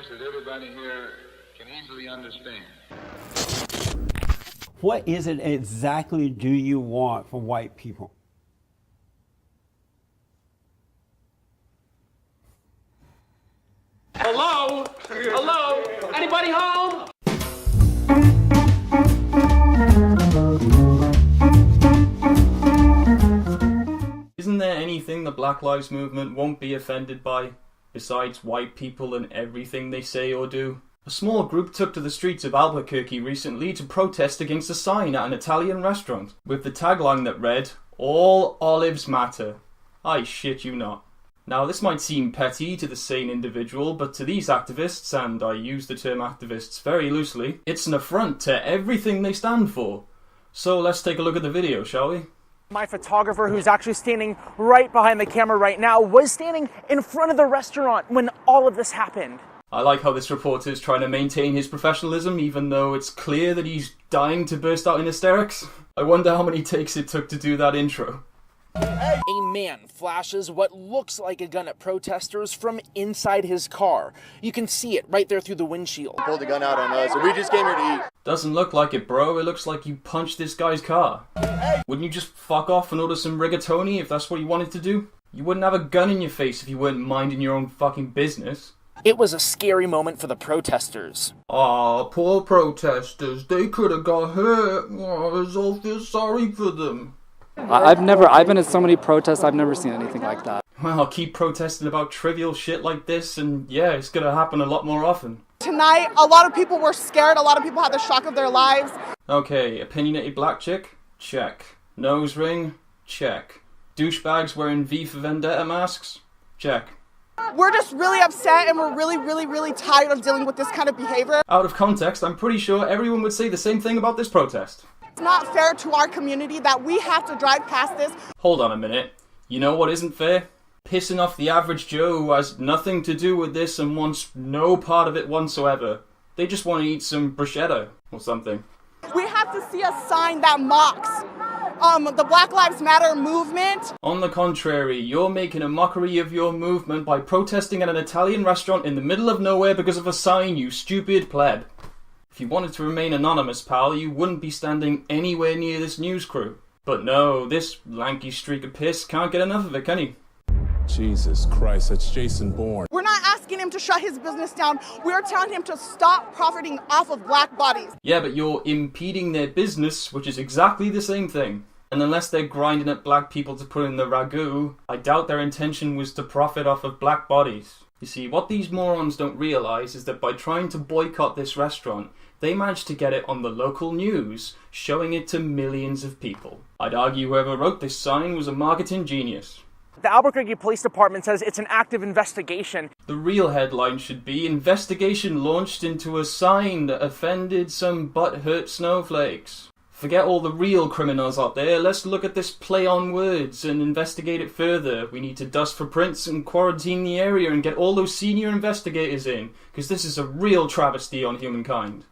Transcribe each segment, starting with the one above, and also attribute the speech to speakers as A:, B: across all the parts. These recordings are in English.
A: words that everybody here can easily understand.
B: What is it exactly do you want from white people?
C: Hello? Hello? Anybody home?
D: Isn't there anything the Black Lives Movement won't be offended by, besides white people and everything they say or do? A small group took to the streets of Albuquerque recently to protest against a sign at an Italian restaurant, with the tagline that read, "All olives matter." I shit you not. Now this might seem petty to the sane individual, but to these activists, and I use the term activists very loosely, it's an affront to everything they stand for. So let's take a look at the video, shall we?
E: My photographer, who's actually standing right behind the camera right now, was standing in front of the restaurant when all of this happened.
D: I like how this reporter is trying to maintain his professionalism even though it's clear that he's dying to burst out in hysterics. I wonder how many takes it took to do that intro.
E: A man flashes what looks like a gun at protesters from inside his car. You can see it right there through the windshield.
F: Pulled the gun out on us, so we just came here to eat.
D: Doesn't look like it, bro. It looks like you punched this guy's car. Wouldn't you just fuck off and order some rigatoni if that's what you wanted to do? You wouldn't have a gun in your face if you weren't minding your own fucking business.
E: It was a scary moment for the protesters.
D: Aw, poor protesters. They could have got hurt. I all feel sorry for them.
G: I've been at so many protests, I've never seen anything like that.
D: Well, I'll keep protesting about trivial shit like this, and yeah, it's gonna happen a lot more often.
H: Tonight, a lot of people were scared, a lot of people had the shock of their lives.
D: Okay, opinionated black chick? Check. Nose ring? Check. Douchebags wearing V for Vendetta masks? Check.
H: We're just really upset and we're really tired of dealing with this kind of behavior.
D: Out of context, I'm pretty sure everyone would say the same thing about this protest.
H: It's not fair to our community that we have to drive past this.
D: Hold on a minute. You know what isn't fair? Pissing off the average Joe who has nothing to do with this and wants no part of it whatsoever. They just want to eat some bruschetta or something.
H: We have to see a sign that mocks the Black Lives Matter movement.
D: On the contrary, you're making a mockery of your movement by protesting at an Italian restaurant in the middle of nowhere because of a sign, you stupid pleb. If you wanted to remain anonymous, pal, you wouldn't be standing anywhere near this news crew. But no, this lanky streak of piss can't get enough of it, can he?
I: Jesus Christ, that's Jason Bourne.
H: We're not asking him to shut his business down. We're telling him to stop profiting off of black bodies.
D: Yeah, but you're impeding their business, which is exactly the same thing. And unless they're grinding at black people to put in the ragu, I doubt their intention was to profit off of black bodies. You see, what these morons don't realise is that by trying to boycott this restaurant, they managed to get it on the local news, showing it to millions of people. I'd argue whoever wrote this sign was a marketing genius.
E: The Albuquerque Police Department says it's an active investigation.
D: The real headline should be, "Investigation launched into a sign that offended some butthurt snowflakes." Forget all the real criminals out there, let's look at this play on words and investigate it further. We need to dust for prints and quarantine the area and get all those senior investigators in, because this is a real travesty on humankind.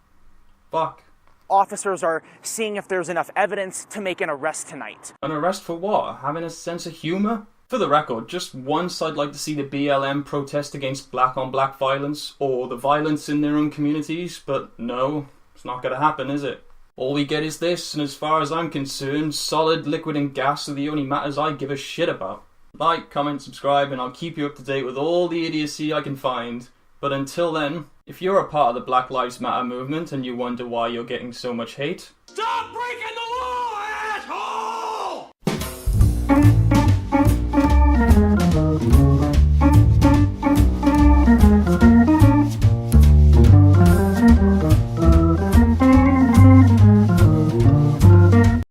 D: Fuck.
E: Officers are seeing if there's enough evidence to make an arrest tonight.
D: An arrest for what? Having a sense of humour? For the record, just once I'd like to see the BLM protest against black-on-black violence, or the violence in their own communities, but no, it's not gonna happen, is it? All we get is this, and as far as I'm concerned, solid, liquid and gas are the only matters I give a shit about. Like, comment, subscribe, and I'll keep you up to date with all the idiocy I can find. But until then, if you're a part of the Black Lives Matter movement and you wonder why you're getting so much hate,
C: Stop